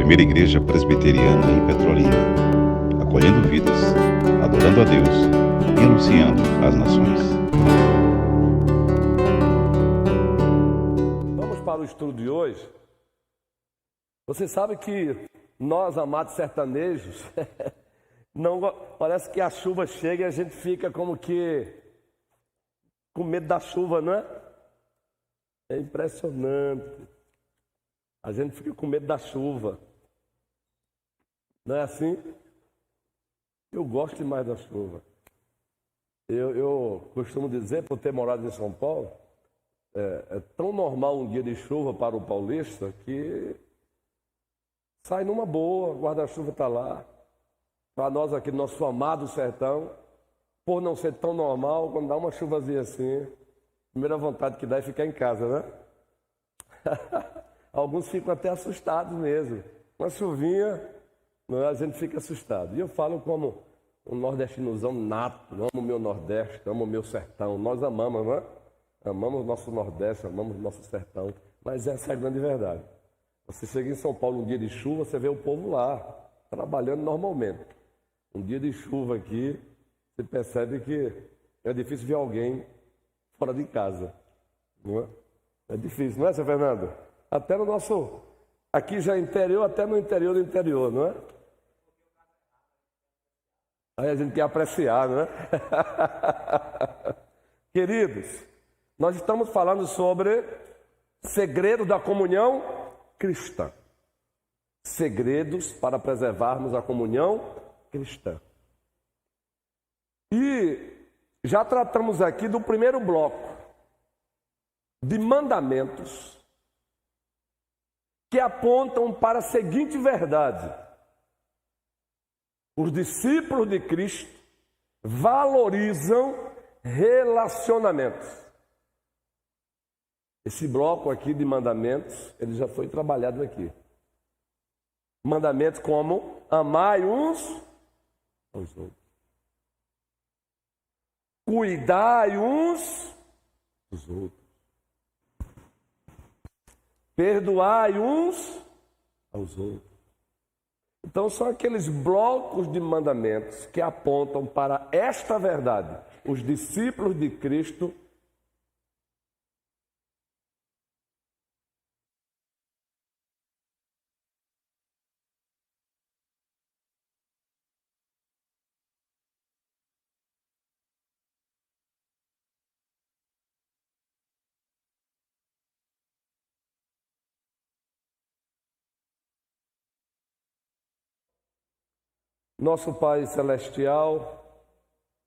primeira igreja presbiteriana em Petrolina, acolhendo vidas, adorando a Deus e anunciando às nações. Vamos para o estudo de hoje. Você sabe que nós, amados sertanejos, não, parece que a chuva chega e a gente fica como que com medo da chuva, não é? É impressionante. A gente fica com medo da chuva. Não é assim? Eu gosto demais da chuva. Eu costumo dizer, por ter morado em São Paulo, é tão normal um dia de chuva para o paulista que sai numa boa, o guarda-chuva está lá. Para nós aqui, nosso amado sertão, por não ser tão normal, quando dá uma chuvazinha assim, a primeira vontade que dá é ficar em casa, né? Alguns ficam até assustados mesmo. Uma chuvinha, a gente fica assustado. E eu falo como um nordestinozão nato, amo o meu Nordeste, amo o meu sertão. Nós amamos, não é? Amamos o nosso Nordeste, amamos o nosso sertão. Mas essa é a grande verdade. Você chega em São Paulo um dia de chuva, você vê o povo lá, trabalhando normalmente. Um dia de chuva aqui, você percebe que é difícil ver alguém fora de casa. Não é? É difícil, não é, seu Fernando? Até no nosso... Aqui já é interior, até no interior do interior, não é? Aí a gente quer apreciar, não é? Queridos, nós estamos falando sobre segredo da comunhão cristã. Segredos para preservarmos a comunhão cristã. E já tratamos aqui do primeiro bloco de mandamentos que apontam para a seguinte verdade: os discípulos de Cristo valorizam relacionamentos. Esse bloco aqui de mandamentos, ele já foi trabalhado aqui. Mandamentos como amai uns aos outros, cuidai uns dos outros, perdoai uns aos outros. Então são aqueles blocos de mandamentos que apontam para esta verdade. Os discípulos de Cristo Nosso Pai Celestial,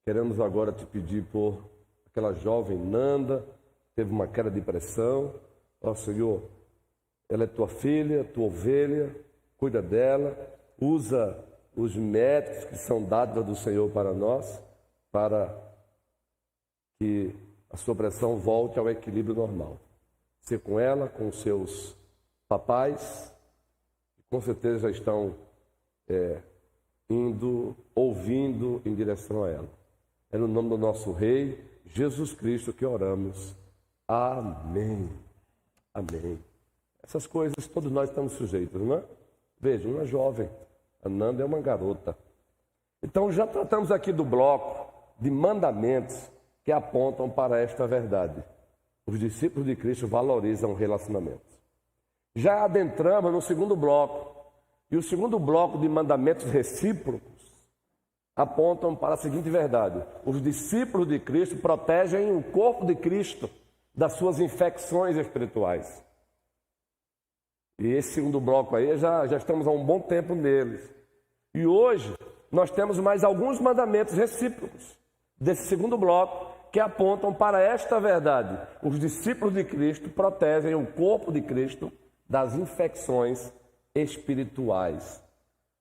queremos agora te pedir por aquela jovem Nanda, teve uma queda de pressão. Ó Senhor, ela é tua filha, tua ovelha, cuida dela, usa os médicos que são dados do Senhor para nós, para que a sua pressão volte ao equilíbrio normal. Ser com ela, com os seus papais, que com certeza já estão ouvindo em direção a ela. É no nome do nosso Rei, Jesus Cristo, que oramos. Amém. Amém. Essas coisas todos nós estamos sujeitos, não é? Veja, uma jovem, a Nanda é uma garota. Então já tratamos aqui do bloco de mandamentos que apontam para esta verdade. Os discípulos de Cristo valorizam relacionamentos. Já adentramos no segundo bloco. E o segundo bloco de mandamentos recíprocos apontam para a seguinte verdade: os discípulos de Cristo protegem o corpo de Cristo das suas infecções espirituais. E esse segundo bloco aí, já estamos há um bom tempo neles. E hoje nós temos mais alguns mandamentos recíprocos desse segundo bloco que apontam para esta verdade: os discípulos de Cristo protegem o corpo de Cristo das infecções espirituais.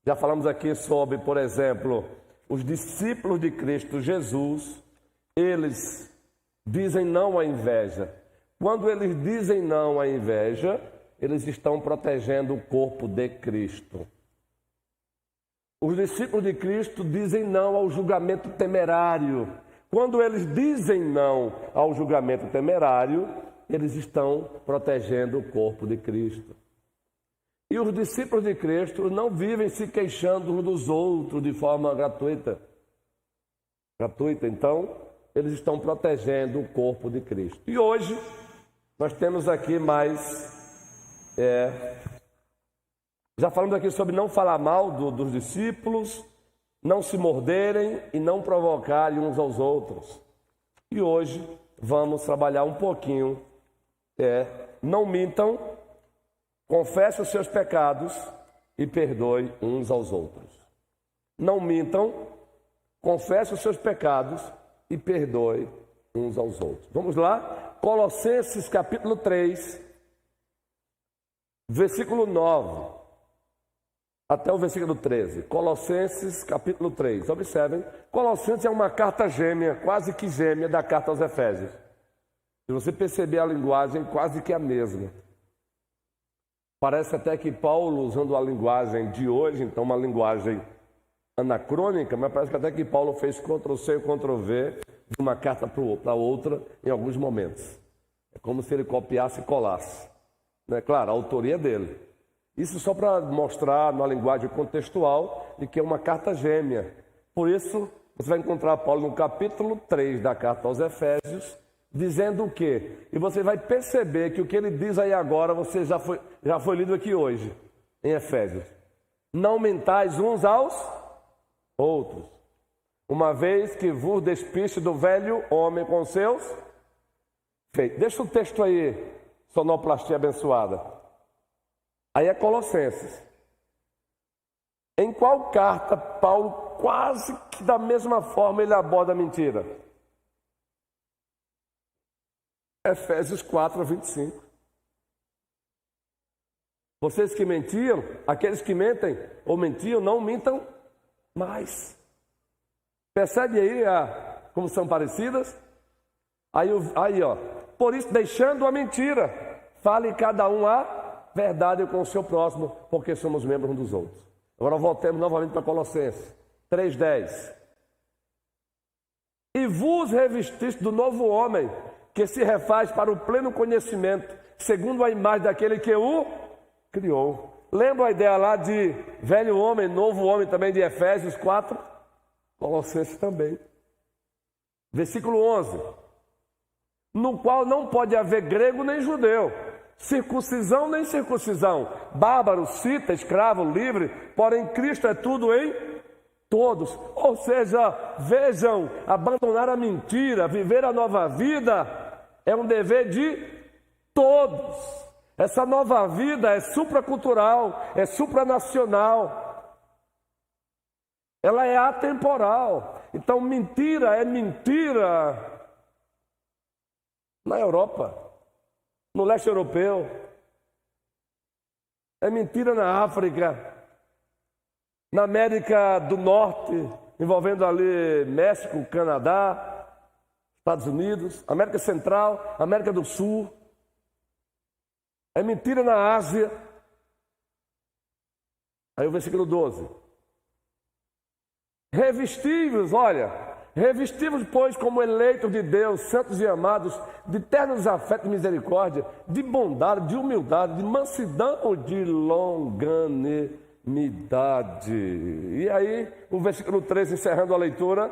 Já falamos aqui sobre, por exemplo, os discípulos de Cristo Jesus, eles dizem não à inveja. Quando eles dizem não à inveja, eles estão protegendo o corpo de Cristo. Os discípulos de Cristo dizem não ao julgamento temerário. Quando eles dizem não ao julgamento temerário, eles estão protegendo o corpo de Cristo. E os discípulos de Cristo não vivem se queixando uns dos outros de forma gratuita. Então, eles estão protegendo o corpo de Cristo. E hoje, nós temos aqui mais... já falamos aqui sobre não falar mal dos discípulos, não se morderem e não provocarem uns aos outros. E hoje vamos trabalhar um pouquinho. Não mintam, confesse os seus pecados e perdoe uns aos outros. Não mintam, confesse os seus pecados e perdoe uns aos outros. Vamos lá? Colossenses capítulo 3, versículo 9. Até o versículo 13. Colossenses capítulo 3. Observem, Colossenses é uma carta gêmea, quase que gêmea da carta aos Efésios. Se você perceber a linguagem, quase que a mesma. Parece até que Paulo, usando a linguagem de hoje, então uma linguagem anacrônica, mas parece que até que Paulo fez Ctrl+C e Ctrl+V de uma carta para outra em alguns momentos. É como se ele copiasse e colasse. Claro, a autoria é dele. Isso só para mostrar na linguagem contextual de que é uma carta gêmea. Por isso, você vai encontrar Paulo no capítulo 3 da carta aos Efésios, dizendo o quê? E você vai perceber que o que ele diz aí agora, você já foi lido aqui hoje, em Efésios. Não mentais uns aos outros, uma vez que vos despiste do velho homem com seus feitos. Deixa o texto aí, sonoplastia abençoada. Aí é Colossenses. Em qual carta Paulo, quase que da mesma forma, ele aborda a mentira? Efésios 4, 25. Vocês que mentiam, aqueles que mentem ou mentiam, não mintam mais. Percebe aí como são parecidas? Aí, por isso, deixando a mentira, fale cada um a verdade com o seu próximo, porque somos membros uns dos outros. Agora voltemos novamente para Colossenses 3,10. E vos revestiste do novo homem, que se refaz para o pleno conhecimento, segundo a imagem daquele que o criou. Lembra a ideia lá de velho homem, novo homem também de Efésios 4? Colossenses também. Versículo 11. No qual não pode haver grego nem judeu, circuncisão nem circuncisão, bárbaro, cita, escravo, livre, porém Cristo é tudo em todos. Ou seja, vejam, abandonar a mentira, viver a nova vida é um dever de todos. Essa nova vida é supracultural, é supranacional, ela é atemporal. Então mentira é mentira na Europa, no leste europeu, é mentira na África, na América do Norte, envolvendo ali México, Canadá, Estados Unidos, América Central, América do Sul, é mentira na Ásia. Aí o versículo 12. Revestivos, revestivos, pois, como eleitos de Deus, santos e amados, de ternos afetos e misericórdia, de bondade, de humildade, de mansidão, de longanimidade. E aí, o versículo 13, encerrando a leitura: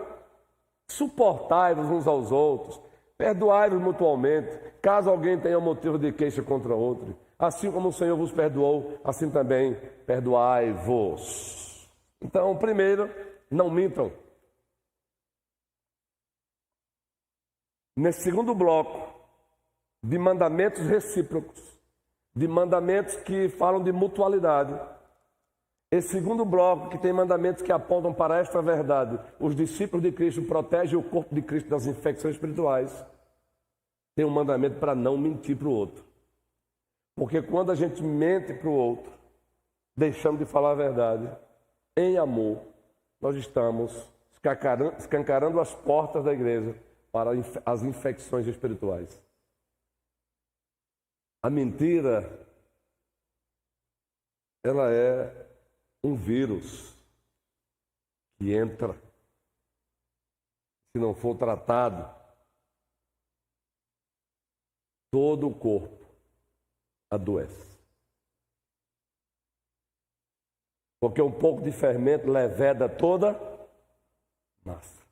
suportai-vos uns aos outros, perdoai-vos mutualmente, caso alguém tenha motivo de queixa contra outro. Assim como o Senhor vos perdoou, assim também perdoai-vos. Então, primeiro, não mintam. Nesse segundo bloco de mandamentos recíprocos, de mandamentos que falam de mutualidade, esse segundo bloco que tem mandamentos que apontam para esta verdade, os discípulos de Cristo protegem o corpo de Cristo das infecções espirituais, tem um mandamento para não mentir para o outro. Porque quando a gente mente para o outro, deixando de falar a verdade, em amor, nós estamos escancarando as portas da igreja para as infecções espirituais. A mentira, ela é um vírus que entra, se não for tratado, todo o corpo adoece. Porque um pouco de fermento leveda toda massa.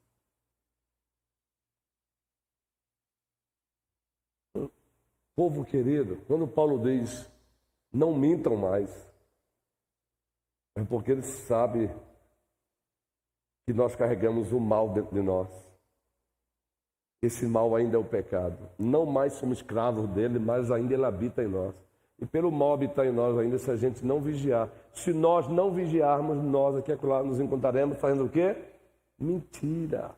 Povo querido, quando Paulo diz, não mintam mais, é porque ele sabe que nós carregamos o mal dentro de nós. Esse mal ainda é o pecado. Não mais somos escravos dele, mas ainda ele habita em nós. E pelo mal habitar em nós ainda, se a gente não vigiar. Se nós não vigiarmos, nós aqui acolá nos encontraremos fazendo o quê? Mentiras.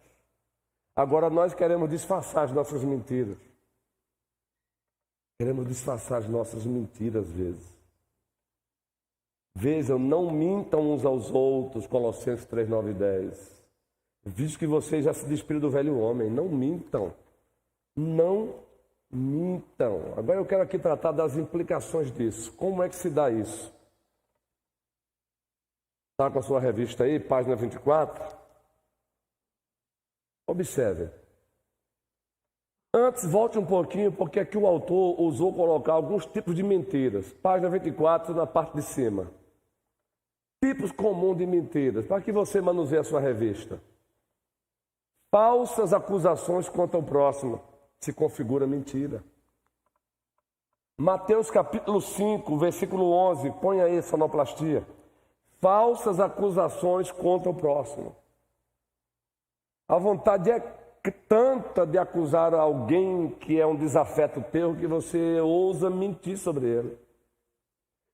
Agora nós queremos disfarçar as nossas mentiras. Queremos disfarçar as nossas mentiras às vezes. Vejam, não mintam uns aos outros, Colossenses 3, 9 e 10. Visto que vocês já se despiram do velho homem, não mintam. Não mintam. Agora eu quero aqui tratar das implicações disso. Como é que se dá isso? Está com a sua revista aí, página 24? Observe. Antes, volte um pouquinho, porque aqui o autor ousou colocar alguns tipos de mentiras. Página 24, na parte de cima. Tipos comuns de mentiras, para que você manuseie a sua revista. Falsas acusações contra o próximo. Se configura mentira. Mateus capítulo 5, versículo 11. Põe aí sonoplastia. Falsas acusações contra o próximo. A vontade é tanta de acusar alguém que é um desafeto teu que você ousa mentir sobre ele.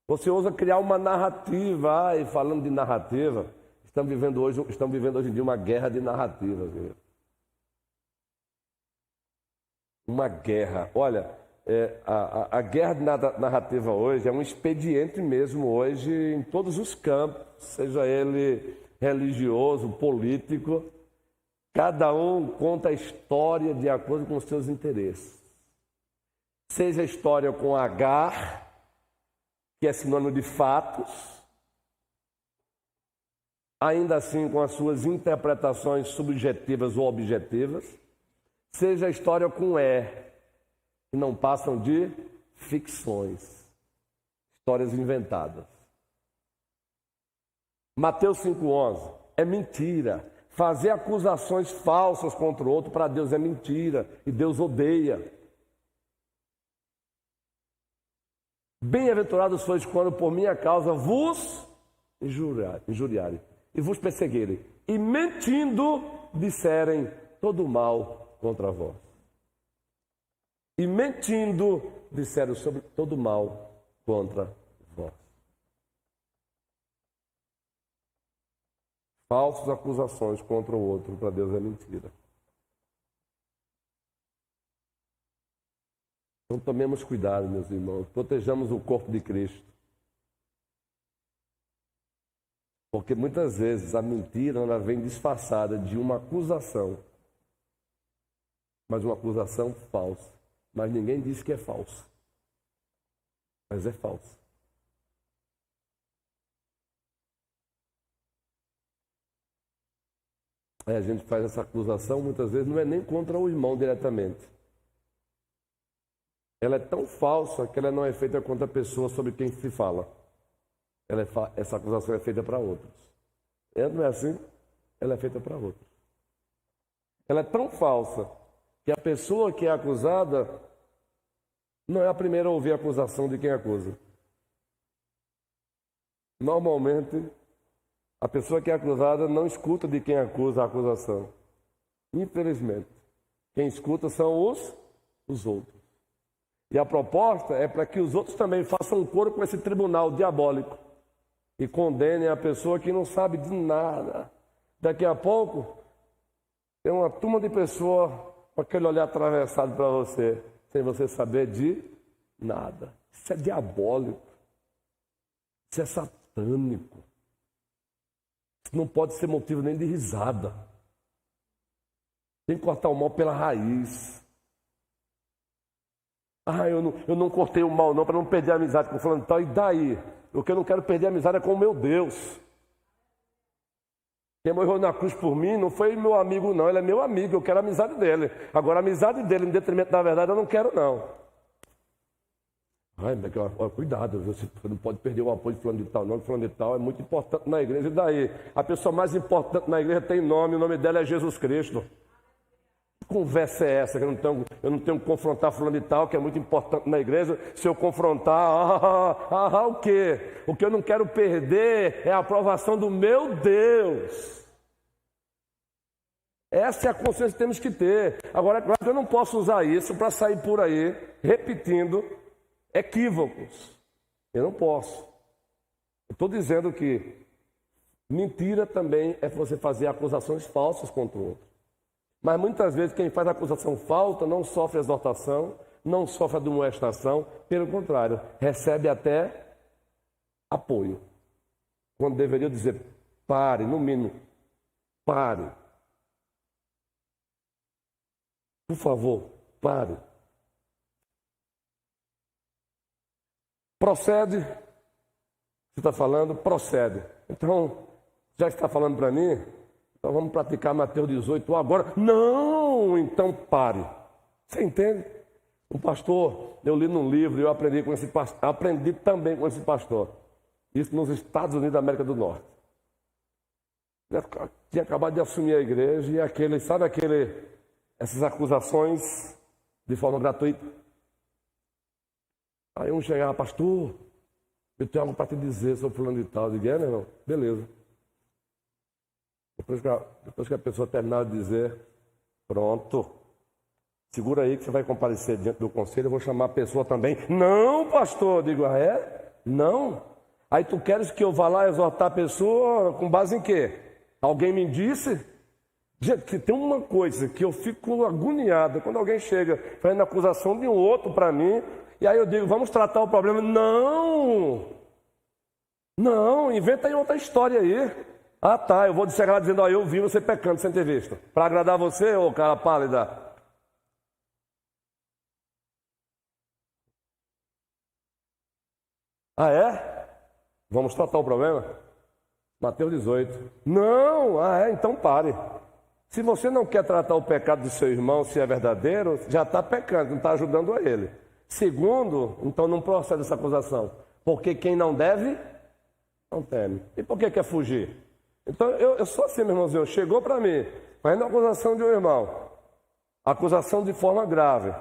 Você ousa criar uma narrativa. E falando de narrativa, estamos vivendo hoje em dia uma guerra de narrativas. Uma guerra. Olha, a guerra de narrativa hoje é um expediente mesmo hoje em todos os campos, seja ele religioso, político. Cada um conta a história de acordo com os seus interesses. Seja a história com H, que é sinônimo de fatos, ainda assim com as suas interpretações subjetivas ou objetivas, seja a história com E, que não passam de ficções, histórias inventadas. Mateus 5,11 é mentira. Fazer acusações falsas contra o outro para Deus é mentira e Deus odeia. Bem-aventurados sois quando por minha causa vos injuriarem e vos perseguirem e mentindo disserem todo mal contra vós. E mentindo disseram sobre todo mal contra vós. Falsas acusações contra o outro, para Deus é mentira. Então tomemos cuidado, meus irmãos, protejamos o corpo de Cristo. Porque muitas vezes a mentira ela vem disfarçada de uma acusação, mas uma acusação falsa. Mas ninguém diz que é falso, mas é falso. Aí a gente faz essa acusação, muitas vezes não é nem contra o irmão diretamente. Ela é tão falsa que ela não é feita contra a pessoa sobre quem se fala. Essa acusação é feita para outros. Ela não é assim? Ela é feita para outros. Ela é tão falsa que a pessoa que é acusada não é a primeira a ouvir a acusação de quem acusa. Normalmente, a pessoa que é acusada não escuta de quem acusa a acusação. Infelizmente. Quem escuta são os outros. E a proposta é para que os outros também façam um coro com esse tribunal diabólico e condenem a pessoa que não sabe de nada. Daqui a pouco, tem uma turma de pessoas com aquele olhar atravessado para você, sem você saber de nada. Isso é diabólico. Isso é satânico. Não pode ser motivo nem de risada. Tem que cortar o mal pela raiz. Eu não cortei o mal não, para não perder a amizade com o fulano. Então, e daí? O que eu não quero perder a amizade é com o meu Deus. Quem morreu na cruz por mim não foi meu amigo não, ele é meu amigo, eu quero a amizade dele. Agora, a amizade dele em detrimento da verdade eu não quero não. Ai, ó, cuidado, você não pode perder o apoio de fulano de tal, não, fulano de tal é muito importante na igreja. E daí? A pessoa mais importante na igreja tem nome, o nome dela é Jesus Cristo. Que conversa é essa? Que eu não tenho que confrontar fulano de tal, que é muito importante na igreja. Se eu confrontar, o quê? O que eu não quero perder é a aprovação do meu Deus. Essa é a consciência que temos que ter. Agora, é claro que eu não posso usar isso para sair por aí repetindo equívocos. Eu não posso. Eu estou dizendo que mentira também é você fazer acusações falsas contra o outro. Mas muitas vezes quem faz acusação falsa não sofre exortação, não sofre admoestação, pelo contrário, recebe até apoio. Quando deveria dizer, pare, no mínimo, pare. Por favor, pare. Procede. Você está falando? Procede. Então, já está falando para mim? Então vamos praticar Mateus 18 agora. Não, então pare. Você entende? Um pastor, eu li num livro e eu aprendi com esse pastor, aprendi também com esse pastor. Isso nos Estados Unidos da América do Norte. Tinha acabado de assumir a igreja e essas acusações de forma gratuita. Aí um chegava, pastor, eu tenho algo para te dizer sobre fulano de tal. Eu digo, meu irmão? Beleza. Depois que a pessoa terminar de dizer, pronto, segura aí que você vai comparecer diante do conselho, eu vou chamar a pessoa também. Não, pastor. Eu digo, é? Não. Aí tu queres que eu vá lá exortar a pessoa com base em quê? Alguém me disse? Gente, tem uma coisa que eu fico agoniado quando alguém chega fazendo acusação de um outro para mim, e aí eu digo, vamos tratar o problema. Não, inventa aí outra história aí. Ah tá, eu vou chegar lá dizendo, eu vi você pecando sem ter visto. Para agradar você, ô cara pálida? Ah é? Vamos tratar o problema? Mateus 18. Não, então pare. Se você não quer tratar o pecado do seu irmão, se é verdadeiro, já está pecando, não está ajudando a ele. Segundo, então não procede essa acusação. Porque quem não deve, não teme. E por que quer fugir? Então eu sou assim, meu irmãozinho, chegou para mim, fazendo a acusação de um irmão, acusação de forma grave.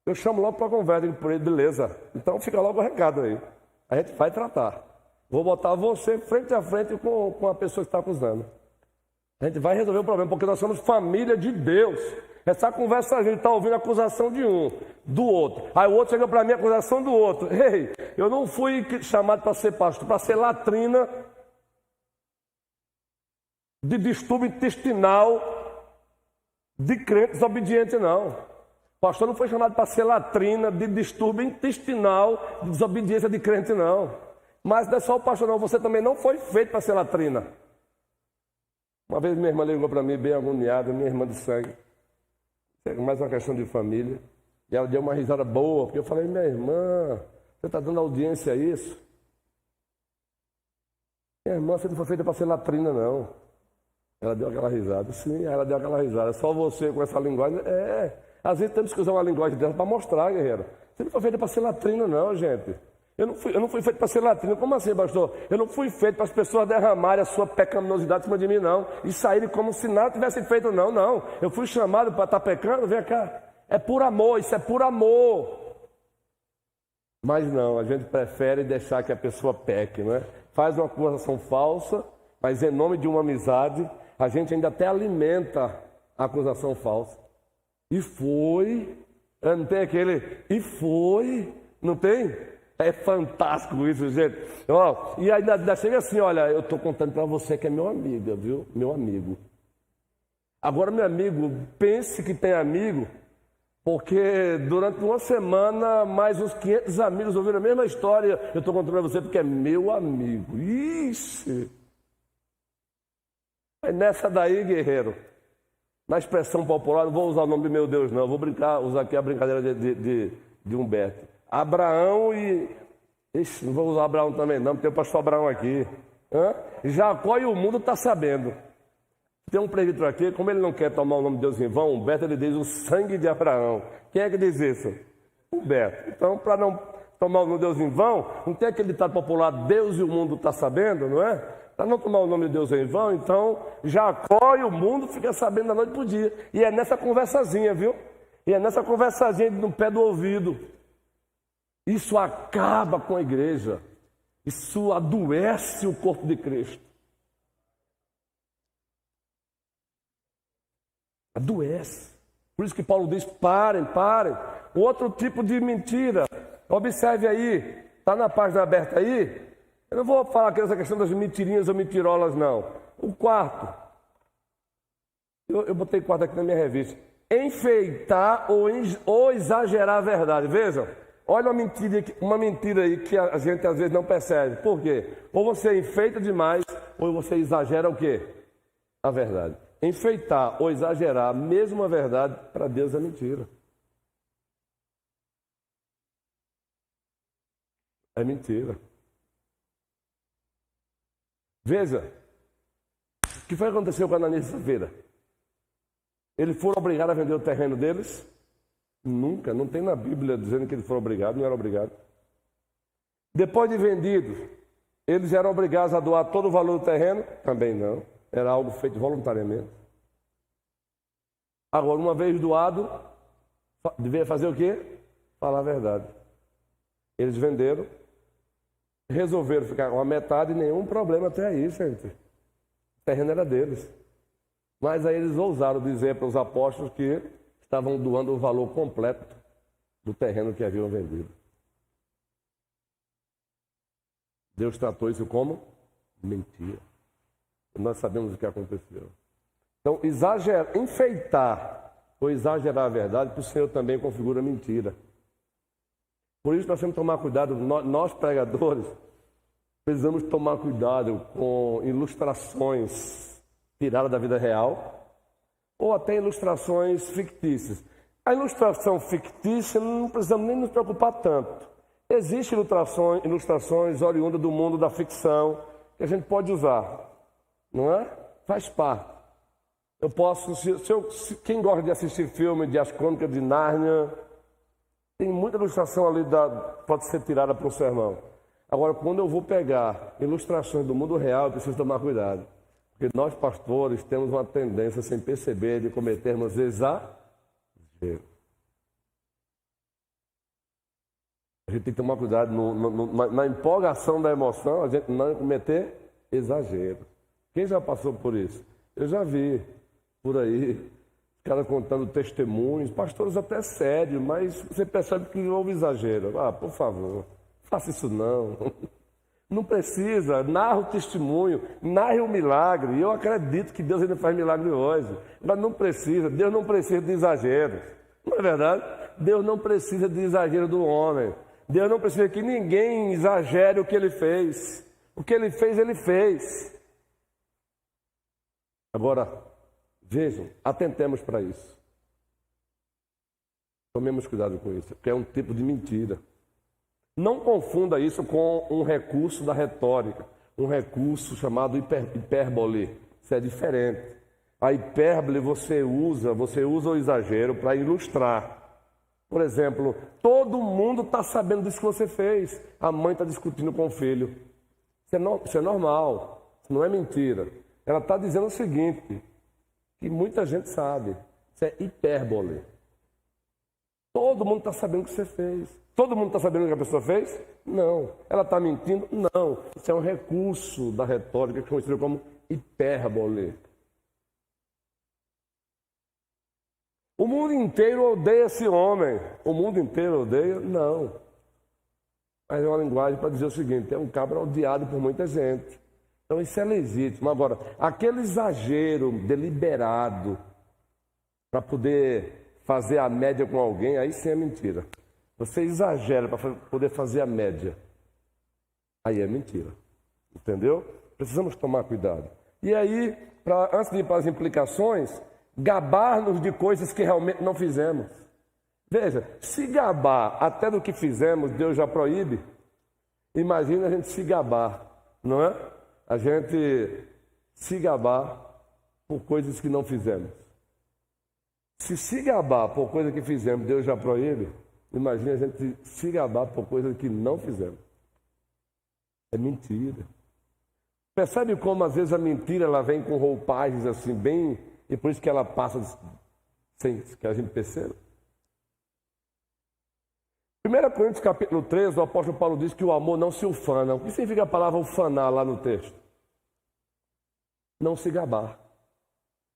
Eu chamo logo para a conversa, digo por ele, beleza. Então fica logo o recado aí. A gente vai tratar. Vou botar você frente a frente com a pessoa que está acusando. A gente vai resolver o problema, porque nós somos família de Deus. Essa conversa a gente está ouvindo a acusação de um, do outro. Aí o outro chega para mim, a acusação do outro. Ei, eu não fui chamado para ser pastor, para ser latrina de distúrbio intestinal de crentes obedientes, não. O pastor não foi chamado para ser latrina de distúrbio intestinal de desobediência de crente, não. Mas não é só o pastor, não. Você também não foi feito para ser latrina. Uma vez minha irmã ligou para mim, bem agoniada, minha irmã de sangue. É mais uma questão de família. E ela deu uma risada boa, porque eu falei, minha irmã, você está dando audiência a isso? Minha irmã, você não foi feita para ser latrina, não. Ela deu aquela risada. Sim, ela deu aquela risada. Só você com essa linguagem. Às vezes temos que usar uma linguagem dela para mostrar, guerreiro. Você não foi feita para ser latrina, não, gente. Eu não fui feito para ser latrina. Como assim, pastor? Eu não fui feito para as pessoas derramarem a sua pecaminosidade em cima de mim, não. E saírem como se nada tivesse feito, não. Não. Eu fui chamado para estar pecando, vem cá. É por amor, isso é por amor. Mas não, a gente prefere deixar que a pessoa peque, não é? Faz uma acusação falsa, mas em nome de uma amizade, a gente ainda até alimenta a acusação falsa. E foi, não tem aquele, e foi, não tem? É fantástico isso, gente. E ainda chega assim, olha, eu estou contando para você que é meu amigo, viu? Meu amigo. Agora, meu amigo, pense que tem amigo, porque durante uma semana, mais uns 500 amigos ouviram a mesma história. Eu estou contando para você porque é meu amigo. Ixi! Aí nessa daí, guerreiro, na expressão popular, não vou usar o nome do meu Deus, não. Vou usar aqui a brincadeira de Humberto. Abraão e... Ixi, não vou usar Abraão também não, porque tem o pastor Abraão aqui. Jacó e o mundo está sabendo. Tem um presbítero aqui, como ele não quer tomar o nome de Deus em vão, Humberto, ele diz o sangue de Abraão. Quem é que diz isso? Humberto. Então, para tomar o nome de Deus em vão, não tem aquele ditado popular, Deus e o mundo está sabendo, não é? Para não tomar o nome de Deus em vão, então Jacó e o mundo ficam sabendo da noite para o dia. E é nessa conversazinha, viu? E é nessa conversazinha no pé do ouvido. Isso acaba com a igreja. Isso adoece o corpo de Cristo. Adoece. Por isso que Paulo diz, parem. Outro tipo de mentira. Observe aí, está na página aberta aí. Eu não vou falar aqui essa questão das mentirinhas ou mentirolas, não. O quarto. Eu botei quarto aqui na minha revista. Enfeitar ou exagerar a verdade. Vejam, olha uma mentira aí que a gente às vezes não percebe. Por quê? Ou você enfeita demais, ou você exagera o quê? A verdade. Enfeitar ou exagerar a mesma verdade, para Deus é mentira. É mentira. Veja, o que foi que aconteceu com Ananias e Safira? Eles foram obrigados a vender o terreno deles? Nunca, não tem na Bíblia dizendo que eles foram obrigados, não eram obrigados. Depois de vendidos, eles eram obrigados a doar todo o valor do terreno? Também não, era algo feito voluntariamente. Agora, uma vez doado, devia fazer o quê? Falar a verdade. Eles venderam, resolveram ficar com a metade, nenhum problema até aí, gente. O terreno era deles. Mas aí eles ousaram dizer para os apóstolos que estavam doando o valor completo do terreno que haviam vendido. Deus tratou isso como mentira. Nós sabemos o que aconteceu. Então, enfeitar ou exagerar a verdade, para o Senhor também configura mentira. Por isso nós temos que tomar cuidado, nós pregadores, precisamos tomar cuidado com ilustrações tiradas da vida real ou até ilustrações fictícias. A ilustração fictícia não precisamos nem nos preocupar tanto. Existem ilustrações oriundas do mundo da ficção que a gente pode usar, não é? Faz parte. Eu posso, quem gosta de assistir filme de As Crônicas de Nárnia, tem muita ilustração ali, pode ser tirada para um sermão. Agora, quando eu vou pegar ilustrações do mundo real, eu preciso tomar cuidado. Porque nós, pastores, temos uma tendência, sem perceber, de cometermos exageros. A gente tem que tomar cuidado na empolgação da emoção, a gente não cometer exagero. Quem já passou por isso? Eu já vi por aí, os caras contando testemunhos, pastores até sérios, mas você percebe que houve exagero. Ah, por favor, faça isso não. Não precisa, narra o testemunho, narre o milagre. E eu acredito que Deus ainda faz milagre hoje. Mas não precisa, Deus não precisa de exageros. Não é verdade? Deus não precisa de exagero do homem. Deus não precisa que ninguém exagere o que ele fez. O que ele fez, ele fez. Agora, vejam, atentemos para isso. Tomemos cuidado com isso, porque é um tipo de mentira. Não confunda isso com um recurso da retórica, um recurso chamado hipérbole. Isso é diferente. A hipérbole você usa o exagero para ilustrar. Por exemplo, todo mundo está sabendo disso que você fez. A mãe está discutindo com o filho. Isso é normal, isso não é mentira. Ela está dizendo o seguinte, que muita gente sabe. Isso é hipérbole. Todo mundo está sabendo o que você fez. Todo mundo está sabendo o que a pessoa fez? Não. Ela está mentindo? Não. Isso é um recurso da retórica que é conhecido como hipérbole. O mundo inteiro odeia esse homem. O mundo inteiro odeia? Não. Mas é uma linguagem para dizer o seguinte, é um cabra odiado por muita gente. Então isso é legítimo. Agora, aquele exagero deliberado para poder fazer a média com alguém, aí sim é mentira. Você exagera para poder fazer a média. Aí é mentira. Entendeu? Precisamos tomar cuidado. E aí, antes de ir para as implicações, gabar-nos de coisas que realmente não fizemos. Veja, se gabar até do que fizemos, Deus já proíbe. Imagina a gente se gabar, não é? A gente se gabar por coisas que não fizemos. Se gabar por coisas que fizemos, Deus já proíbe. Imagina a gente se gabar por coisas que não fizemos. É mentira. Percebe como às vezes a mentira ela vem com roupagens assim bem... E por isso que ela passa sem que a gente perceba. 1 Coríntios capítulo 13, o apóstolo Paulo diz que o amor não se ufana. O que significa a palavra ufanar lá no texto? Não se gabar.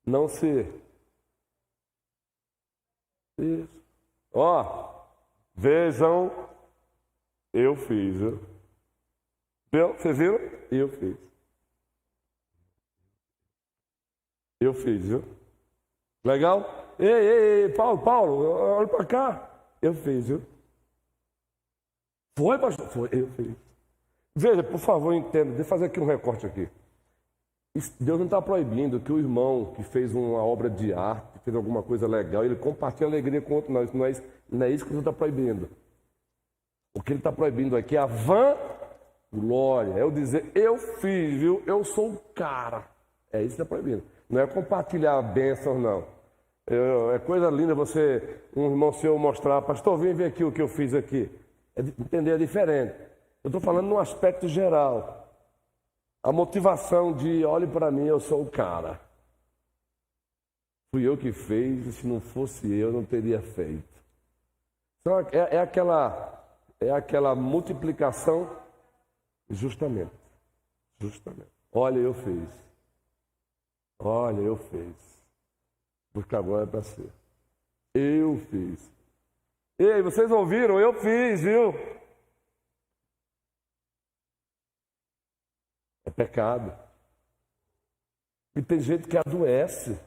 Não se... Isso. Ó, vejam, eu fiz, viu? Vocês viram? Eu fiz. Eu fiz, viu? Legal? Ei, Paulo, olha para cá. Eu fiz, viu? Foi, pastor? Foi, eu fiz. Veja, por favor, entenda. Deixa eu fazer aqui um recorte aqui. Deus não está proibindo que o irmão que fez uma obra de arte, fez alguma coisa legal, ele compartilhe a alegria com outro. Não é isso que Deus está proibindo. O que ele está proibindo aqui é a vanglória. É eu dizer, eu fiz, viu? Eu sou o cara. É isso que está proibindo. Não é compartilhar bênçãos, não. É coisa linda você, um irmão seu mostrar, pastor, vem ver aqui o que eu fiz aqui. Entender é diferente. Eu estou falando num aspecto geral. A motivação de, olhe para mim, eu sou o cara. Fui eu que fiz, e se não fosse eu, não teria feito. Então, é aquela multiplicação, justamente. Olha, eu fiz. Olha, eu fiz. Porque agora é para ser. Eu fiz. Ei, vocês ouviram? Eu fiz, viu? É pecado. E tem gente que adoece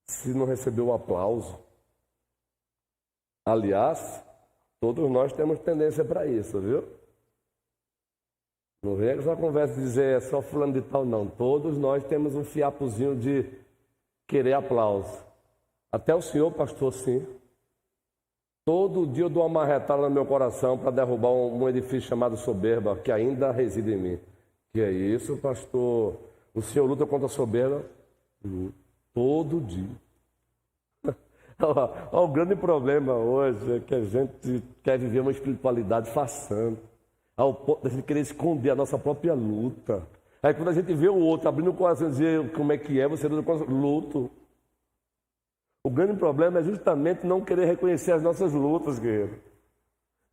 se não recebeu o aplauso. Aliás, todos nós temos tendência para isso, viu? Não vem com essa conversa de dizer é só fulano de tal, não. Todos nós temos um fiapozinho de querer aplauso. Até o senhor, pastor, sim. Todo dia eu dou uma marretada no meu coração para derrubar um edifício chamado soberba, que ainda reside em mim. Que é isso, pastor? O senhor luta contra a soberba? Todo dia. O grande problema hoje é que a gente quer viver uma espiritualidade façante, ao ponto de a gente querer esconder a nossa própria luta. Aí quando a gente vê o outro abrindo o coração e dizer como é que é, você luta contra luto. O grande problema é justamente não querer reconhecer as nossas lutas, guerreiro.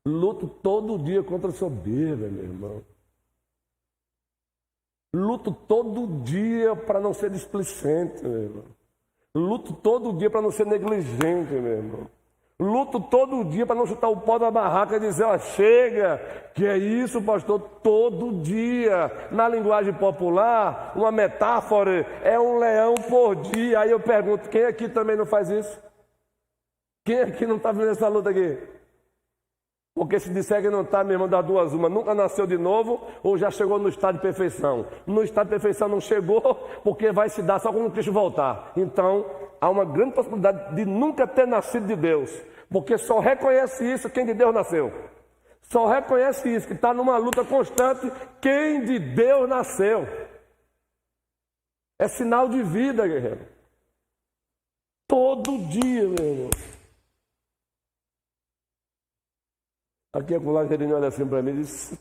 Luto todo dia contra a soberba, meu irmão. Luto todo dia para não ser displicente, meu irmão. Luto todo dia para não ser negligente, meu irmão. Luto todo dia para não chutar o pó da barraca e dizer, ó, chega, que é isso, pastor, todo dia. Na linguagem popular, uma metáfora é um leão por dia. Aí eu pergunto, quem aqui também não faz isso? Quem aqui não está vendo essa luta aqui? Porque se disser que não está, meu irmão, das duas uma, nunca nasceu de novo ou já chegou no estado de perfeição. No estado de perfeição não chegou, porque vai se dar só quando Cristo voltar. Então, há uma grande possibilidade de nunca ter nascido de Deus, porque só reconhece isso quem de Deus nasceu. Só reconhece isso, que está numa luta constante, quem de Deus nasceu. É sinal de vida, guerreiro. Todo dia, meu irmão. Aqui a Colagerina olha assim para mim e diz,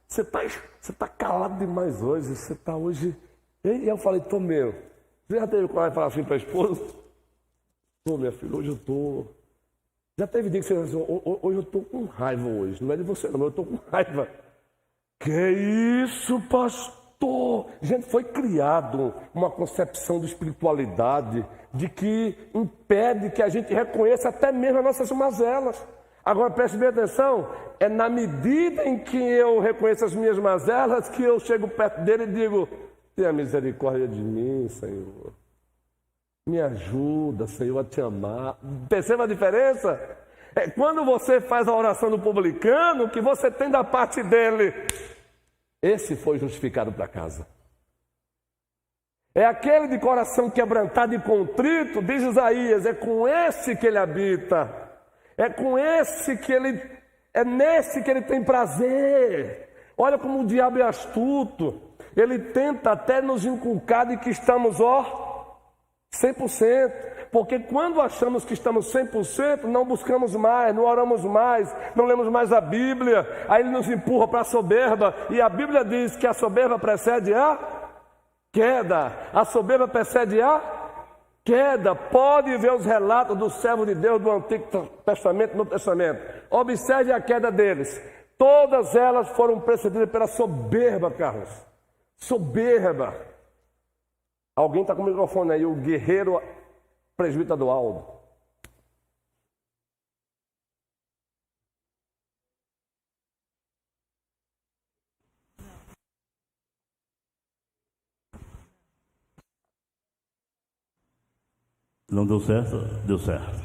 você está calado demais hoje, você está hoje... E eu falei, tô mesmo. Você já teve coragem de falar assim para a esposa? Tô, minha filha, hoje eu tô... Já teve dia que você disse, hoje eu tô com raiva hoje. Não é de você não, mas eu tô com raiva. Que isso, pastor? Gente, foi criado uma concepção de espiritualidade de que impede que a gente reconheça até mesmo as nossas mazelas. Agora, preste bem atenção, é na medida em que eu reconheço as minhas mazelas que eu chego perto dele e digo, tenha misericórdia de mim, Senhor. Me ajuda, Senhor, a te amar. Perceba a diferença? É quando você faz a oração do publicano que você tem da parte dele. Esse foi justificado para casa. É aquele de coração quebrantado e contrito, diz Isaías, é com esse que ele habita. É com esse que é nesse que ele tem prazer. Olha como o diabo é astuto. Ele tenta até nos inculcar de que estamos, 100%. Porque quando achamos que estamos 100%, não buscamos mais, não oramos mais, não lemos mais a Bíblia, aí ele nos empurra para a soberba, e a Bíblia diz que a soberba precede a queda, a soberba precede a queda. Pode ver os relatos dos servos de Deus do Antigo Testamento e Novo Testamento. Observe a queda deles. Todas elas foram precedidas pela soberba, Carlos. Soberba. Alguém está com o microfone aí, o guerreiro presbítero Aldo. Não deu certo? Deu certo.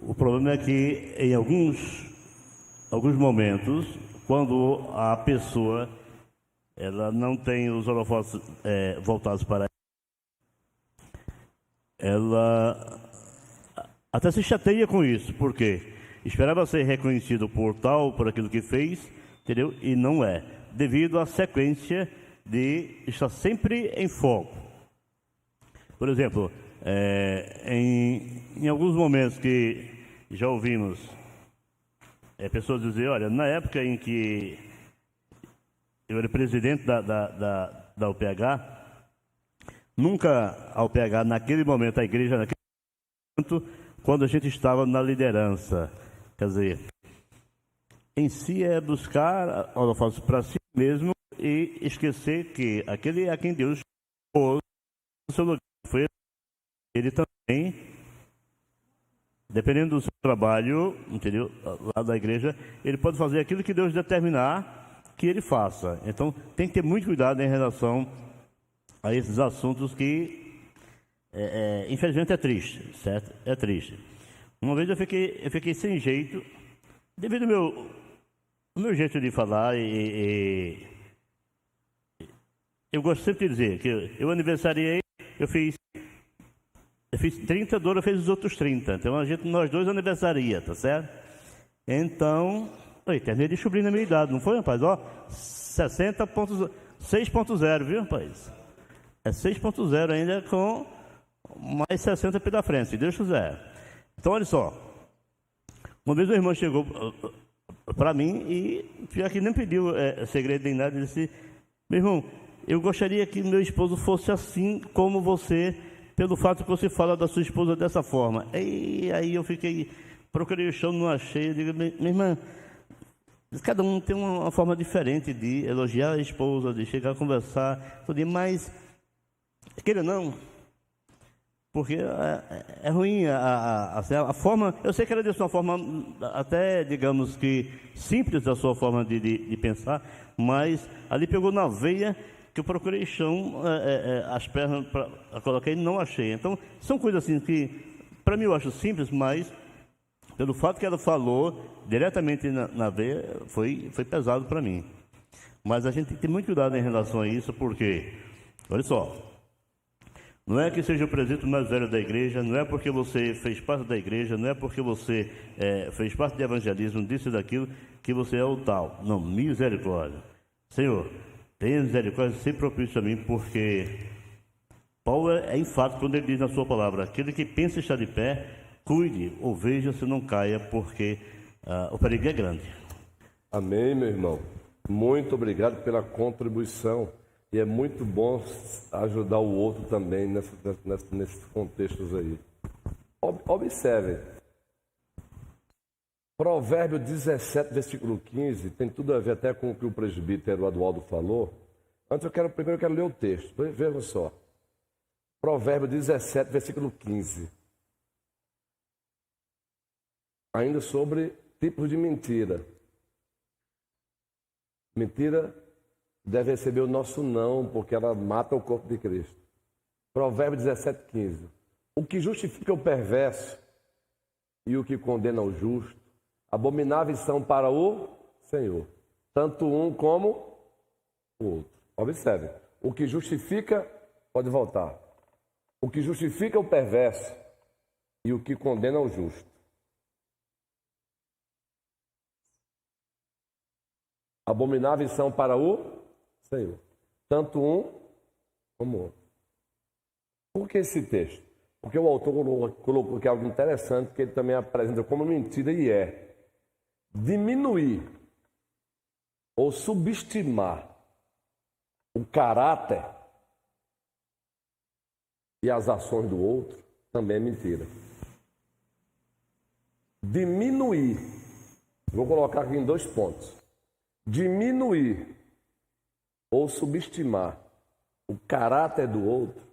O problema é que em alguns momentos, quando a pessoa ela não tem os holofotes voltados para ela até se chateia com isso, porque esperava ser reconhecido por aquilo que fez, entendeu? E não é, devido à sequência de estar sempre em foco. Por exemplo, em alguns momentos que já ouvimos pessoas dizer, olha, na época em que eu era presidente da UPH, nunca a UPH, naquele momento, a igreja, naquele momento, quando a gente estava na liderança. Quer dizer, em si é buscar holofotes para si mesmo e esquecer que aquele a quem Deus pôs no seu lugar foi ele também, dependendo do seu trabalho, entendeu? Lá da igreja, ele pode fazer aquilo que Deus determinar que ele faça. Então, tem que ter muito cuidado em relação a esses assuntos que, infelizmente, é triste, certo? É triste. Uma vez eu fiquei sem jeito, devido ao meu jeito de falar, eu gosto sempre de dizer que eu aniversariei, eu fiz 30, a Dora fez os outros 30, então nós dois aniversaria, tá certo? Então, terminei de descobrir na minha idade, não foi, rapaz? Ó, 6.0, viu, rapaz? É 6.0 ainda com mais 60 pela frente, se Deus quiser. Então, olha só. Uma vez o irmão chegou para mim e, pior que nem pediu segredo nem nada, ele disse, meu irmão, eu gostaria que meu esposo fosse assim como você, pelo fato que você fala da sua esposa dessa forma. E aí eu procurei o chão, não achei, eu digo, minha irmã, cada um tem uma forma diferente de elogiar a esposa, de chegar a conversar, mas, queira não, porque é ruim a forma, eu sei que ela disse uma forma até, digamos que, simples da sua forma de pensar, mas ali pegou na veia que eu procurei chão, as pernas, coloquei e não achei. Então, são coisas assim que, para mim, eu acho simples, mas, pelo fato que ela falou diretamente na veia, foi pesado para mim. Mas a gente tem que ter muito cuidado em relação a isso, porque, olha só, não é que seja o presbítero mais velho da igreja, não é porque você fez parte da igreja, não é porque você fez parte do evangelismo, disso e daquilo, que você é o tal. Não, misericórdia. Senhor, tenha misericórdia, se propício a mim, porque Paulo é enfático quando ele diz na sua palavra, aquele que pensa estar de pé, cuide ou veja se não caia, porque o perigo é grande. Amém, meu irmão. Muito obrigado pela contribuição. E é muito bom ajudar o outro também nesses contextos aí. Observe. Provérbio 17, versículo 15, tem tudo a ver até com o que o presbítero Adualdo falou. Antes primeiro eu quero ler o texto. Vejam só. Provérbio 17, versículo 15. Ainda sobre tipos de mentira. Mentira deve receber o nosso não, porque ela mata o corpo de Cristo. Provérbio 17, 15. O que justifica o perverso e o que condena o justo, abomináveis são para o Senhor, tanto um como o outro. Observe, o que justifica, pode voltar, o que justifica o perverso e o que condena o justo. Abomináveis são para o Senhor, tanto um como o outro. Por que esse texto? Porque o autor colocou aqui algo interessante que ele também apresenta como mentira e é diminuir ou subestimar o caráter e as ações do outro também é mentira. Diminuir, vou colocar aqui em 2 pontos. Diminuir ou subestimar o caráter do outro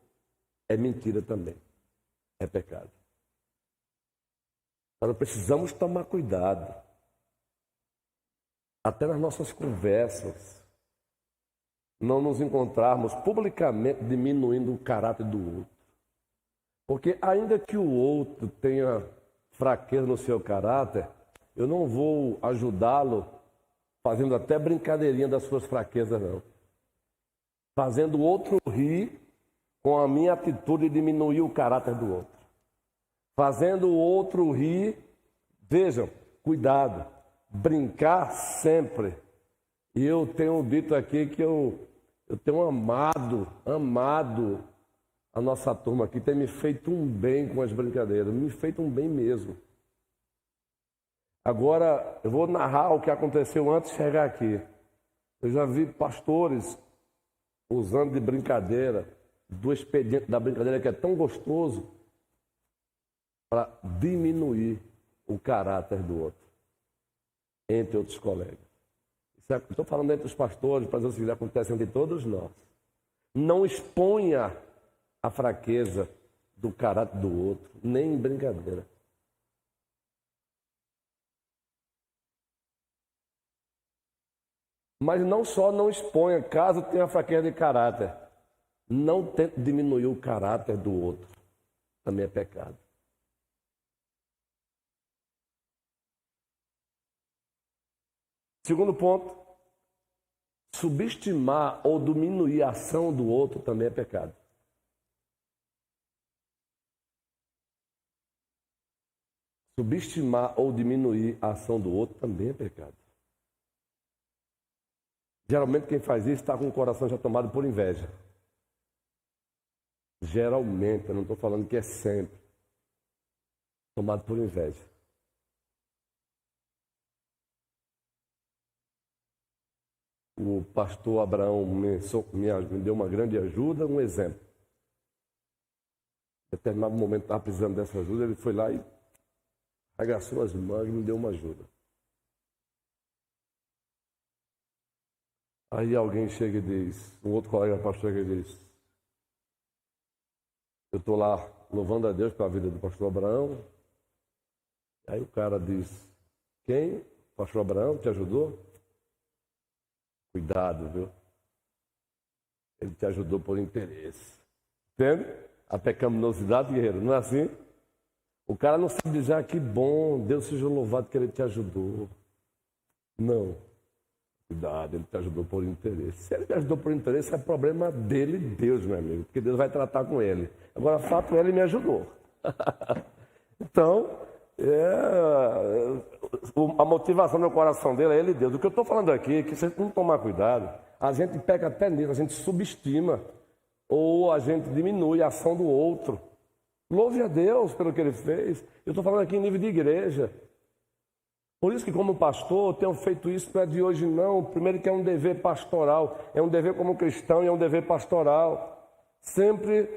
é mentira também. É pecado. Nós precisamos tomar cuidado. Até nas nossas conversas, não nos encontrarmos publicamente diminuindo o caráter do outro. Porque ainda que o outro tenha fraqueza no seu caráter, eu não vou ajudá-lo fazendo até brincadeirinha das suas fraquezas, não. Fazendo o outro rir com a minha atitude de diminuir o caráter do outro. Fazendo o outro rir, vejam, cuidado, brincar sempre. E eu tenho dito aqui que eu tenho amado a nossa turma aqui, tem me feito um bem com as brincadeiras, me feito um bem mesmo. Agora, eu vou narrar o que aconteceu antes de chegar aqui. Eu já vi pastores usando de brincadeira, do expediente da brincadeira que é tão gostoso, para diminuir o caráter do outro, entre outros colegas. Estou falando entre os pastores, para dizer o seguinte, acontece entre todos nós. Não exponha a fraqueza do caráter do outro, nem em brincadeira. Mas não só não exponha, caso tenha fraqueza de caráter, não tente diminuir o caráter do outro, também é pecado. Segundo ponto, subestimar ou diminuir a ação do outro também é pecado. Subestimar ou diminuir a ação do outro também é pecado. Geralmente quem faz isso está com o coração já tomado por inveja. Geralmente, eu não estou falando que é sempre. Tomado por inveja. O pastor Abraão me deu uma grande ajuda, um exemplo. Em determinado momento estava precisando dessa ajuda, ele foi lá e arregaçou as mãos e me deu uma ajuda. Aí alguém chega e diz, um outro colega pastor chega e diz, eu estou lá louvando a Deus pela vida do pastor Abraão. Aí o cara diz, quem? O pastor Abraão te ajudou? Cuidado, viu? Ele te ajudou por interesse. Entende? A pecaminosidade, guerreiro, não é assim? O cara não sabe dizer, que bom, Deus seja louvado que ele te ajudou. Não. Cuidado, ele te ajudou por interesse. Se ele te ajudou por interesse, é problema dele e Deus, meu amigo, porque Deus vai tratar com ele. Agora, fato, ele me ajudou. Então, a motivação do coração dele é ele e Deus. O que eu estou falando aqui é que se não tomar cuidado, a gente pega até nisso, a gente subestima ou a gente diminui a ação do outro. Louve a Deus pelo que ele fez. Eu estou falando aqui em nível de igreja. Por isso que como pastor, eu tenho feito isso, não é de hoje não. Primeiro que é um dever pastoral, é um dever como cristão e é um dever pastoral. Sempre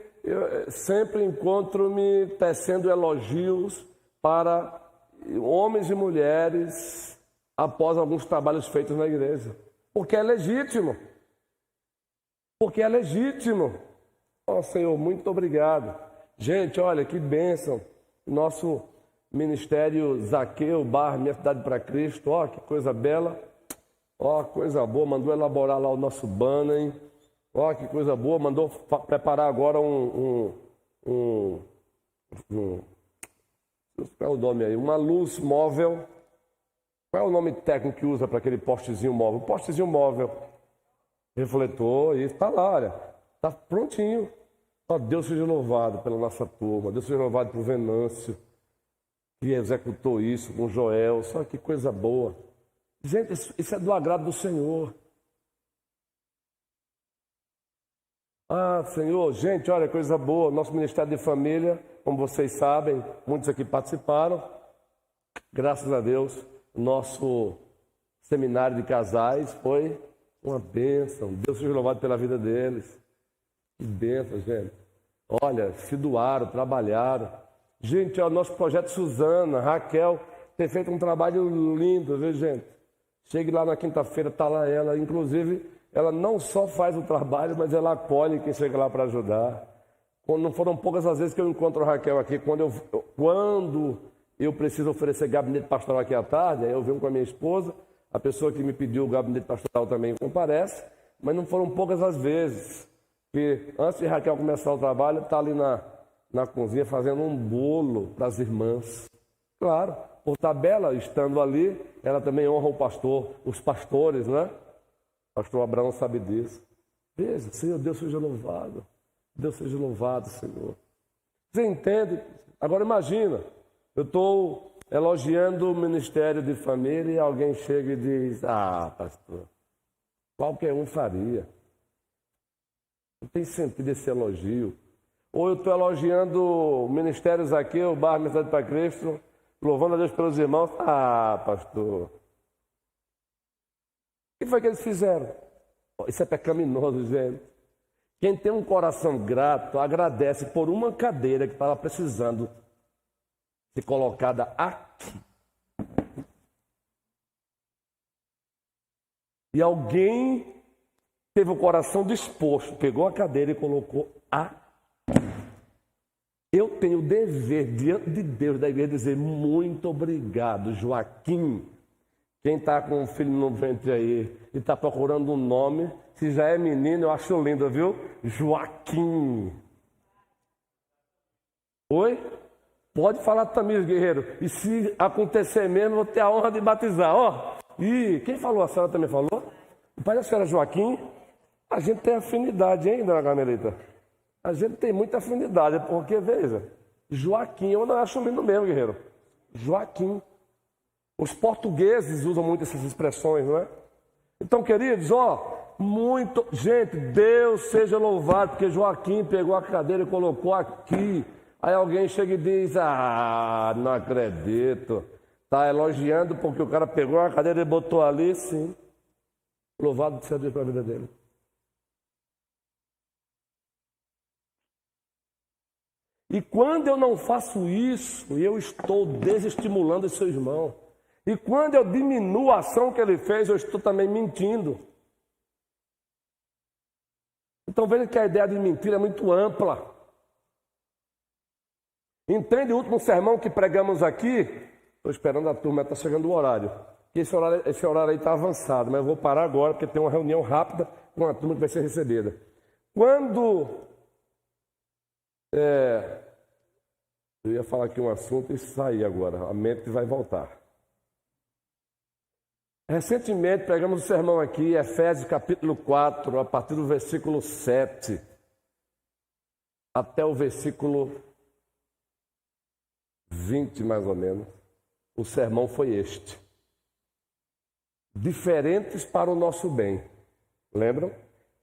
encontro-me tecendo elogios para homens e mulheres após alguns trabalhos feitos na igreja. Porque é legítimo. Porque é legítimo. Ó Senhor, muito obrigado. Gente, olha que bênção. Nosso Ministério Zaqueu, Minha Cidade para Cristo, ó, que coisa bela, ó, coisa boa, mandou elaborar lá o nosso banner, hein? Ó, que coisa boa, mandou preparar agora qual é o nome aí? Uma luz móvel. Qual é o nome técnico que usa para aquele postezinho móvel? Postezinho móvel. Refletor, e está lá, olha, está prontinho. Ó, Deus seja louvado pela nossa turma, Deus seja louvado por Venâncio, que executou isso com Joel, só que coisa boa. Gente, isso é do agrado do Senhor. Ah, Senhor, gente, olha, coisa boa. Nosso Ministério de Família, como vocês sabem, muitos aqui participaram. Graças a Deus, nosso seminário de casais foi uma bênção. Deus seja louvado pela vida deles. Que bênção, gente. Olha, se doaram, trabalharam. Gente, o nosso projeto Suzana, Raquel, tem feito um trabalho lindo, viu, gente? Chegue lá na quinta-feira, está lá ela. Inclusive, ela não só faz o trabalho, mas ela acolhe quem chega lá para ajudar. Não foram poucas as vezes que eu encontro a Raquel aqui. Quando eu preciso oferecer gabinete pastoral aqui à tarde, aí eu venho com a minha esposa, a pessoa que me pediu o gabinete pastoral também comparece, mas não foram poucas as vezes que antes de Raquel começar o trabalho, está ali na cozinha fazendo um bolo para as irmãs. Claro, por tabela, estando ali, ela também honra o pastor, os pastores, né? Pastor Abraão sabe disso. Veja, Senhor, Deus seja louvado. Deus seja louvado, Senhor. Você entende? Agora imagina, eu estou elogiando o Ministério de Família e alguém chega e diz, ah, pastor, qualquer um faria. Não tem sentido esse elogio. Ou eu estou elogiando ministérios aqui, o Bairro Mensagem para Cristo, louvando a Deus pelos irmãos. Ah, pastor. O que foi que eles fizeram? Isso é pecaminoso, gente. Quem tem um coração grato, agradece por uma cadeira que estava precisando ser colocada aqui. E alguém teve o coração disposto, pegou a cadeira e colocou aqui. Eu tenho o dever, diante de Deus, da igreja, dizer muito obrigado, Joaquim. Quem está com um filho no ventre aí e está procurando um nome, se já é menino, eu acho lindo, viu? Joaquim. Oi? Pode falar também, guerreiro. E se acontecer mesmo, vou ter a honra de batizar. Ó, e quem falou? A senhora também falou? O pai da senhora Joaquim? A gente tem afinidade, hein, dona Carmelita? A gente tem muita afinidade, porque, veja, Joaquim, eu não acho lindo mesmo, guerreiro. Joaquim. Os portugueses usam muito essas expressões, não é? Então, queridos, gente, Deus seja louvado, porque Joaquim pegou a cadeira e colocou aqui. Aí alguém chega e diz, ah, não acredito. Está elogiando porque o cara pegou a cadeira e botou ali, sim. Louvado seja Deus pela vida dele. E quando eu não faço isso, eu estou desestimulando o seu irmão. E quando eu diminuo a ação que ele fez, eu estou também mentindo. Então veja que a ideia de mentira é muito ampla. Entende o último sermão que pregamos aqui? Estou esperando a turma, está chegando o horário. Esse horário aí está avançado, mas eu vou parar agora, porque tem uma reunião rápida com a turma que vai ser recebida. Quando... eu ia falar aqui um assunto e sair agora, a mente vai voltar. Recentemente pegamos um sermão aqui, Efésios capítulo 4, a partir do versículo 7 até o versículo 20 mais ou menos. O sermão foi este: diferentes para o nosso bem, lembram?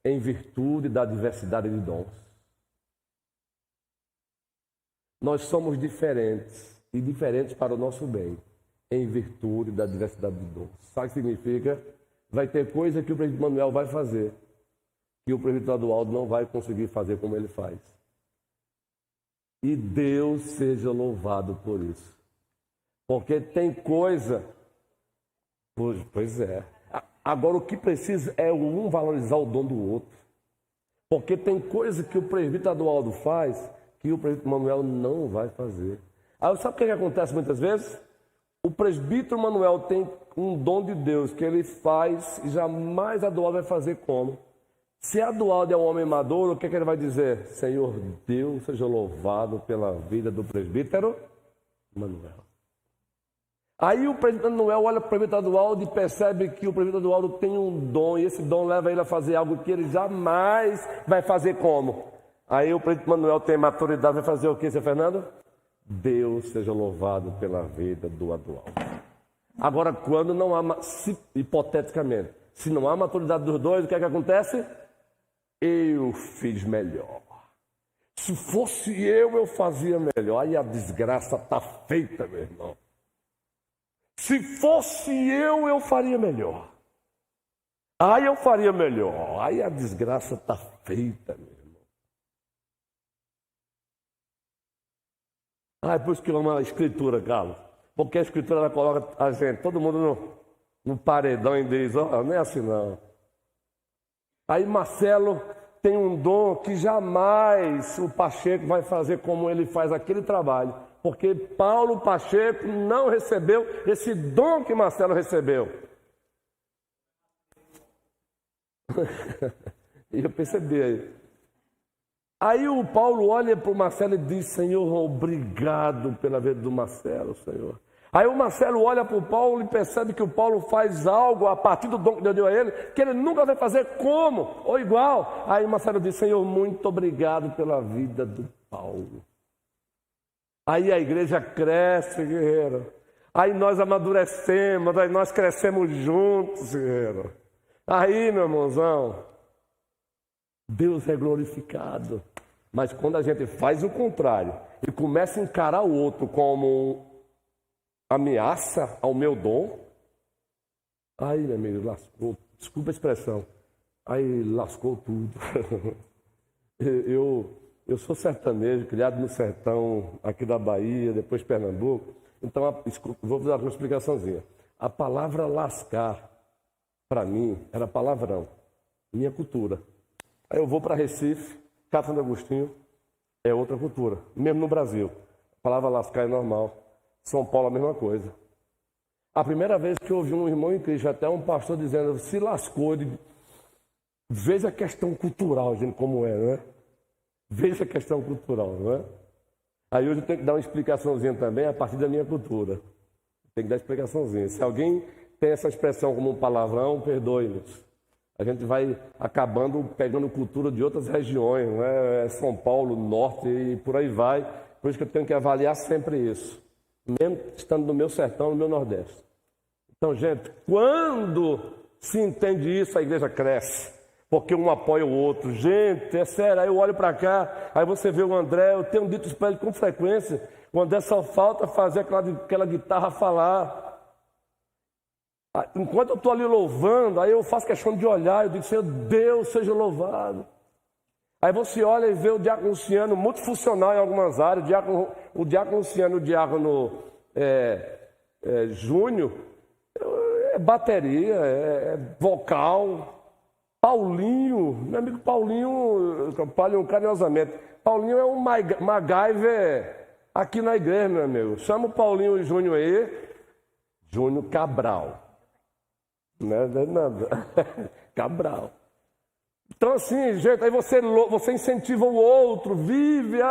Em virtude da diversidade de dons. Nós somos diferentes e diferentes para o nosso bem, em virtude da diversidade de dons. Sabe o que significa? Vai ter coisa que o presbítero Manuel vai fazer, que o presbítero Adualdo não vai conseguir fazer como ele faz. E Deus seja louvado por isso. Porque tem coisa... Pois é. Agora o que precisa é um valorizar o dom do outro. Porque tem coisa que o presbítero Adualdo faz que o presbítero Manuel não vai fazer. Aí sabe o que acontece muitas vezes? O presbítero Manuel tem um dom de Deus que ele faz e jamais Adualdo vai fazer como? Se Adualdo é um homem maduro, o que ele vai dizer? Senhor, Deus seja louvado pela vida do presbítero Manuel. Aí o presbítero Manuel olha para o presbítero Adualdo e percebe que o presbítero Adualdo tem um dom, e esse dom leva ele a fazer algo que ele jamais vai fazer como? Aí o presbítero Manuel tem maturidade, vai fazer o que, seu Fernando? Deus seja louvado pela vida do Adualdo. Agora, quando não há, hipoteticamente, se não há maturidade dos dois, o que é que acontece? eu fiz melhor. Se fosse eu fazia melhor. Aí a desgraça está feita, meu irmão. Se fosse eu faria melhor. Aí eu faria melhor. Aí a desgraça está feita, meu irmão. É por isso que eu amo a Escritura, Carlos. Porque a Escritura ela coloca a gente, todo mundo no paredão e diz, ó, não é assim não. Aí Marcelo tem um dom que jamais o Pacheco vai fazer como ele faz aquele trabalho. Porque Paulo Pacheco não recebeu esse dom que Marcelo recebeu. E eu percebi aí. Aí o Paulo olha para o Marcelo e diz, Senhor, obrigado pela vida do Marcelo, Senhor. Aí o Marcelo olha para o Paulo e percebe que o Paulo faz algo a partir do dom que Deus deu a ele, que ele nunca vai fazer como, ou igual. Aí o Marcelo diz, Senhor, muito obrigado pela vida do Paulo. Aí a igreja cresce, guerreiro. Aí nós amadurecemos, aí nós crescemos juntos, guerreiro. Aí, meu irmãozão, Deus é glorificado. Mas quando a gente faz o contrário e começa a encarar o outro como ameaça ao meu dom, aí, meu amigo, lascou. Desculpa a expressão. Aí lascou tudo. Eu sou sertanejo, criado no sertão aqui da Bahia, depois Pernambuco. Então, vou dar uma explicaçãozinha. A palavra lascar, para mim, era palavrão. Minha cultura. Aí eu vou para Recife, Cabo Santo Agostinho, é outra cultura. Mesmo no Brasil. A palavra lascar é normal. São Paulo a mesma coisa. A primeira vez que eu ouvi um irmão em Cristo, até um pastor dizendo, se lascou, eu digo, veja a questão cultural, gente, como é, não é? Veja a questão cultural, não é? Aí hoje eu tenho que dar uma explicaçãozinha também a partir da minha cultura. Tem que dar explicaçãozinha. Se alguém tem essa expressão como um palavrão, perdoe-nos. A gente vai acabando pegando cultura de outras regiões, não é? São Paulo, Norte e por aí vai. Por isso que eu tenho que avaliar sempre isso. Mesmo estando no meu sertão, no meu Nordeste. Então, gente, quando se entende isso, a igreja cresce. Porque um apoia o outro. Gente, é sério, aí eu olho para cá, aí você vê o André, eu tenho dito isso para ele com frequência, o André só falta fazer aquela guitarra falar. Enquanto eu estou ali louvando, aí eu faço questão de olhar, eu digo, Senhor, Deus seja louvado. Aí você olha e vê o diácono Luciano, multifuncional em algumas áreas, o diácono Luciano e o diácono Júnior, é bateria, é vocal. Paulinho, meu amigo Paulinho carinhosamente, Paulinho é um MacGyver aqui na igreja, meu amigo. Chama o Paulinho Júnior aí, Júnior Cabral. Não é nada. Cabral. Então assim, gente, aí você incentiva o outro, vive,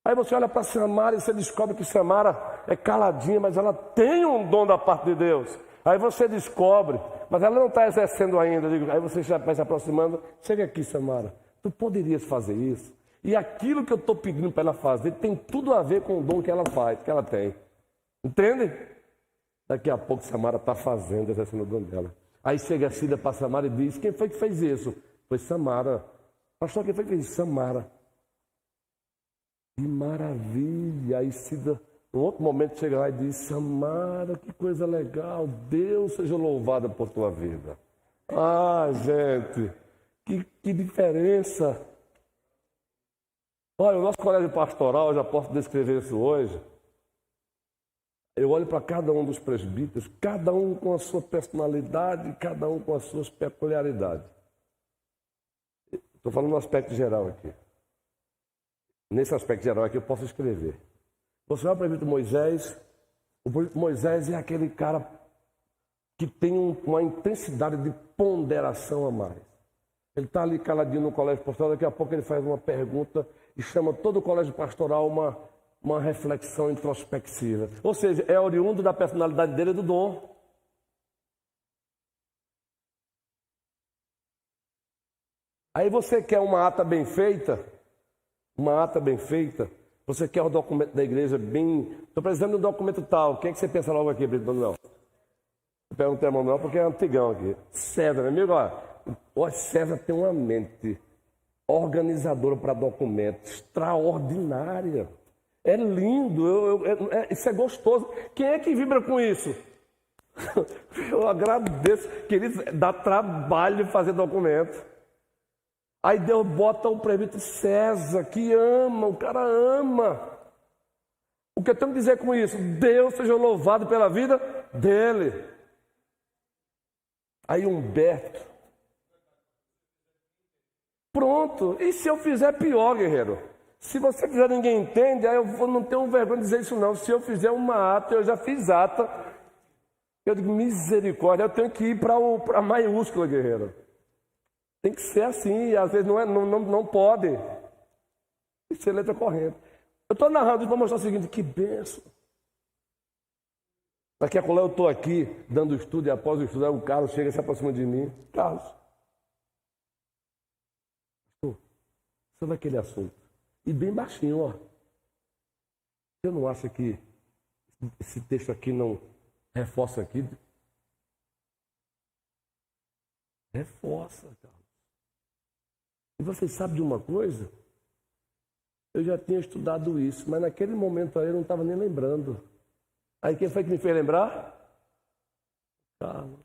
Aí você olha para Samara e você descobre que Samara é caladinha, mas ela tem um dom da parte de Deus. Aí você descobre, mas ela não está exercendo ainda. Aí você já vai se aproximando. Chega aqui, Samara, tu poderias fazer isso? E aquilo que eu estou pedindo para ela fazer tem tudo a ver com o dom que ela faz, que ela tem. Entende? Daqui a pouco Samara está fazendo, exercendo o dom dela. Aí chega a Cida para Samara e diz, quem foi que fez isso? Foi Samara. Pastor, quem foi que fez isso? Samara. Que maravilha! Aí Cida, num outro momento, chega lá e diz, Samara, que coisa legal, Deus seja louvado por tua vida. Gente, que diferença! Olha, o nosso colégio pastoral, eu já posso descrever isso hoje. Eu olho para cada um dos presbíteros, cada um com a sua personalidade, cada um com as suas peculiaridades. Estou falando no aspecto geral aqui. Nesse aspecto geral aqui eu posso escrever. Você olha para o presbítero Moisés, o presbítero Moisés é aquele cara que tem uma intensidade de ponderação a mais. Ele está ali caladinho no colégio pastoral, daqui a pouco ele faz uma pergunta e chama todo o colégio pastoral uma reflexão introspectiva. Ou seja, é oriundo da personalidade dele e do dom. Aí você quer uma ata bem feita, você quer o documento da igreja bem... Estou precisando de um documento tal. O que é que você pensa logo aqui, Brito? Não. Eu perguntei a Manuel porque é antigão aqui. César, meu amigo, olha, César tem uma mente organizadora para documentos, extraordinária. É lindo, isso é gostoso. Quem é que vibra com isso? Eu agradeço, queridos, dá trabalho fazer documento. Aí Deus bota o presbítero César, que ama, o cara ama. O que eu tenho que dizer com isso? Deus seja louvado pela vida dele. Aí Humberto. Pronto. E se eu fizer pior, guerreiro? Se você fizer ninguém entende, aí eu não tenho vergonha de dizer isso não. Se eu fizer uma ata, eu já fiz ata. Eu digo, misericórdia, eu tenho que ir para a maiúscula, guerreiro. Tem que ser assim, e às vezes não pode. Tem que ser letra corrente. Eu estou narrando isso para mostrar o seguinte, que benção. Daqui a pouco eu estou aqui, dando estudo, e após o estudo, aí o Carlos chega e se aproxima de mim. Carlos, sobre aquele assunto. E bem baixinho, ó. Você não acha que esse texto aqui não reforça aqui? Reforça, Carlos. E você sabe de uma coisa? Eu já tinha estudado isso, mas naquele momento aí eu não estava nem lembrando. Aí quem foi que me fez lembrar? Carlos.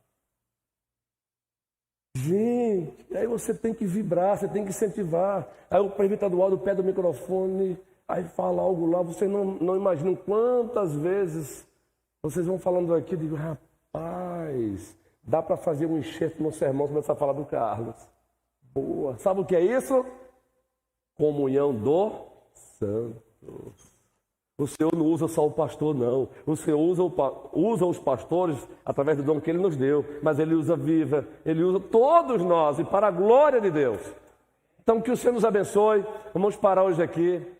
Gente, aí você tem que vibrar, você tem que incentivar. Aí o presbítero Eduardo pega o microfone, aí fala algo lá, vocês não imaginam quantas vezes vocês vão falando aqui, eu digo, rapaz, dá para fazer um enxerto no sermão, começar a falar do Carlos. Boa. Sabe o que é isso? Comunhão do Santos. O Senhor não usa só o pastor, não. O Senhor usa os pastores através do dom que Ele nos deu. Mas Ele usa viva, Ele usa todos nós e para a glória de Deus. Então que o Senhor nos abençoe. Vamos parar hoje aqui.